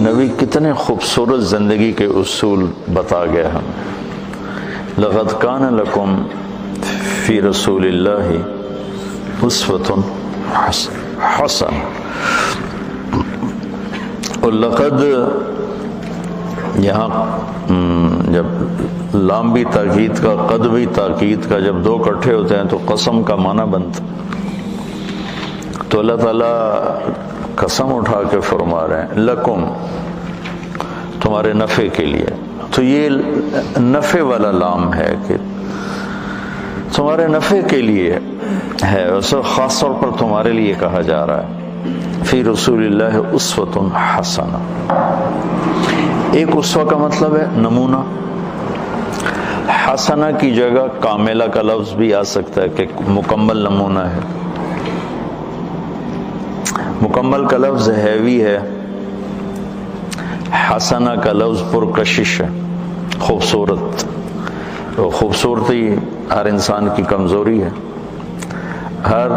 نبی کتنے خوبصورت زندگی کے اصول بتا گیا ہم. لقد کان لکم فی رسول اللہ اسوۃ حسن. اور لقد یہاں جب لام بھی تاکید کا قد بھی تاکید کا جب دو اکٹھے ہوتے ہیں تو قسم کا معنی بنتا. تو اللہ تعالیٰ قسم اٹھا کے فرما رہے ہیں لکم تمہارے نفع کے لیے. تو یہ نفع والا لام ہے کہ تمہارے نفع کے لیے ہے، اسے خاص طور پر تمہارے لیے کہا جا رہا ہے. فی رسول اللہ اسوۃ حسنہ. ایک اسوہ کا مطلب ہے نمونہ. حسنہ کی جگہ کاملہ کا لفظ بھی آ سکتا ہے کہ مکمل نمونہ ہے. مکمل کا لفظ ہیوی ہے، حسنہ کا لفظ پرکشش ہے، خوبصورت. تو خوبصورتی ہر انسان کی کمزوری ہے. ہر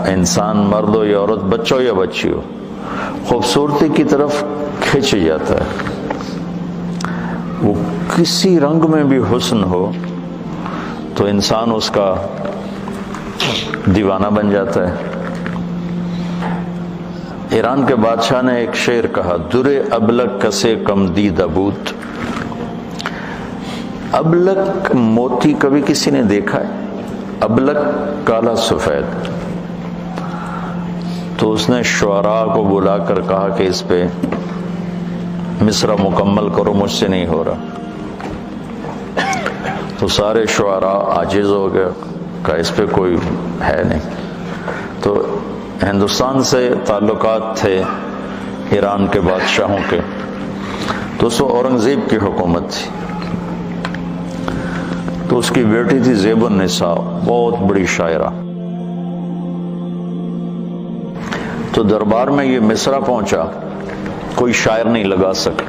انسان مرد ہو یا عورت، بچہ ہو یا بچی ہو، خوبصورتی کی طرف کھنچ جاتا ہے. وہ کسی رنگ میں بھی حسن ہو تو انسان اس کا دیوانہ بن جاتا ہے. ایران کے بادشاہ نے ایک شعر کہا، درے ابلک کسے کم دید ابوت. ابلک موتی کبھی کسی نے دیکھا ہے؟ ابلک کالا سفید. تو اس نے شعراء کو بلا کر کہا کہ اس پہ مصرع مکمل کرو، مجھ سے نہیں ہو رہا. تو سارے شعراء عاجز ہو گئے، کہا اس پہ کوئی ہے نہیں. تو ہندوستان سے تعلقات تھے ایران کے بادشاہوں کے. تو اس اورنگزیب کی حکومت تھی. تو اس کی بیٹی تھی زیب النساء، بہت بڑی شاعرہ. تو دربار میں یہ مصرع پہنچا، کوئی شاعر نہیں لگا سکا.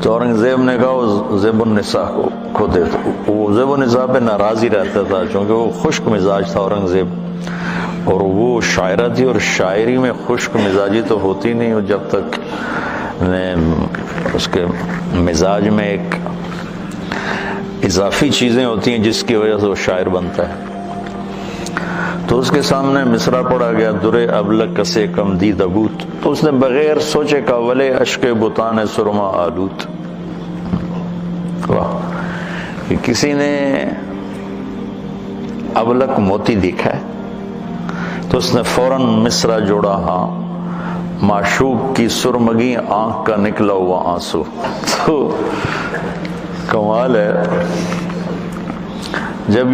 تو اورنگزیب نے کہا وہ زیب النساء کو دے دو. وہ زیب النساء پہ ناراض ہی رہتا تھا کیونکہ وہ خشک مزاج تھا اورنگزیب، اور وہ شاعرہ تھی. اور شاعری میں خشک مزاجی تو ہوتی نہیں، اور جب تک اس کے مزاج میں ایک اضافی چیزیں ہوتی ہیں جس کی وجہ سے وہ شاعر بنتا ہے. تو اس کے سامنے مصرع پڑھا گیا، درے ابلک کسے کم دید ابوت. تو اس نے بغیر سوچے کا ولے اشک بتان سرما آلوت. واہ، کہ کسی نے ابلک موتی دیکھا ہے. تو اس نے فوراً مصرع جوڑا، ہاں معشوق کی سرمگی آنکھ کا نکلا ہوا آنسو. تو کمال ہے. جب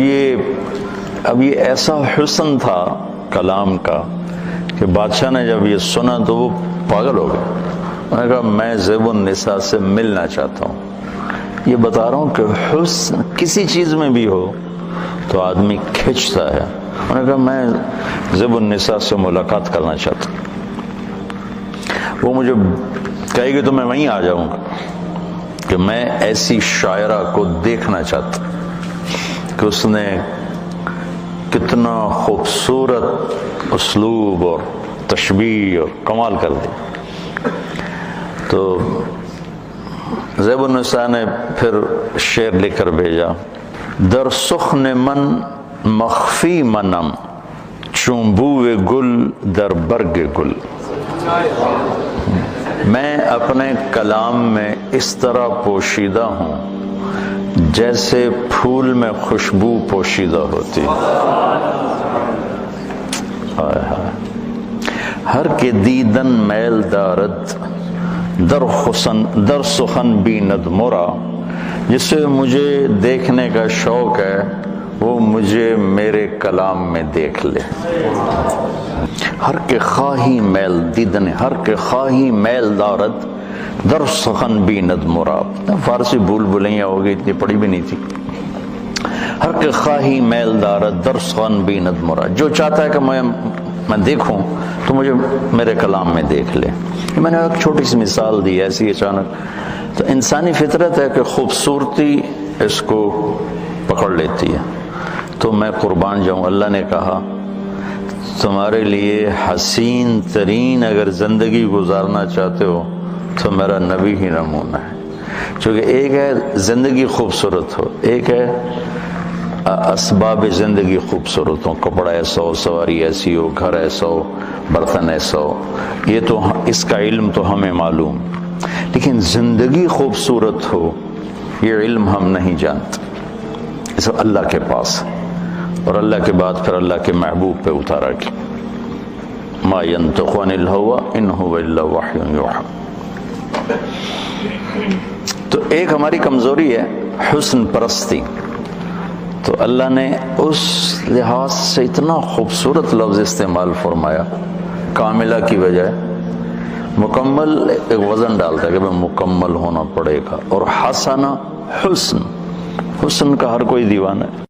اب یہ ایسا حسن تھا کلام کا کہ بادشاہ نے جب یہ سنا تو وہ پاگل ہو گیا. انہوں نے کہا میں زیب النساء سے ملنا چاہتا ہوں. یہ بتا رہا ہوں کہ حسن کسی چیز میں بھی ہو تو آدمی کھنچتا ہے. انہوں نے کہا میں زیب النساء سے ملاقات کرنا چاہتا ہوں. وہ مجھے کہے گی تو میں وہیں آ جاؤں گا کہ میں ایسی شاعرہ کو دیکھنا چاہتا ہوں کہ اس نے کتنا خوبصورت اسلوب اور تشبیہ اور کمال کر دی. تو زیب النساء نے پھر شعر لکھ کر بھیجا، در سخن من مخفی منم چون بوئے گل در برگ گل. میں اپنے کلام میں اس طرح پوشیدہ ہوں جیسے پھول میں خوشبو پوشیدہ ہوتی. ہر کے دیدن میل دارد در سخن بیند مرا. جسے مجھے دیکھنے کا شوق ہے وہ مجھے میرے کلام میں دیکھ لے. ہر کے خواہی میل دیدن، ہر کے خواہی میل دارد در سخن بیند مراد. فارسی بھول بھلیاں ہو گئی، اتنی پڑھی بھی نہیں تھی. ہر کے خواہی میل دارد در سخن بیند مراد. جو چاہتا ہے کہ میں دیکھوں تو مجھے میرے کلام میں دیکھ لے. میں نے ایک چھوٹی سی مثال دی ایسی اچانک. تو انسانی فطرت ہے کہ خوبصورتی اس کو پکڑ لیتی ہے. تو میں قربان جاؤں، اللہ نے کہا تمہارے لیے حسین ترین اگر زندگی گزارنا چاہتے ہو تو میرا نبی ہی نمونہ ہے. چونکہ ایک ہے زندگی خوبصورت ہو، ایک ہے اسباب زندگی خوبصورت ہو، کپڑا ایسا ہو، سواری ایسی ہو، گھر ایسا ہو، برتن ایسا ہو. یہ تو اس کا علم تو ہمیں معلوم، لیکن زندگی خوبصورت ہو یہ علم ہم نہیں جانتے. اس اللہ کے پاس ہے، اور اللہ کے بعد پھر اللہ کے محبوب پہ اتارا گیا. ما ينطق عن الهوى ان هو الا وحی یوحی. تو ایک ہماری کمزوری ہے حسن پرستی. تو اللہ نے اس لحاظ سے اتنا خوبصورت لفظ استعمال فرمایا، کاملہ کی بجائے مکمل. ایک وزن ڈالتا ہے کہ بھئی مکمل ہونا پڑے گا. اور حسن، حسن، حسن کا ہر کوئی دیوانہ ہے.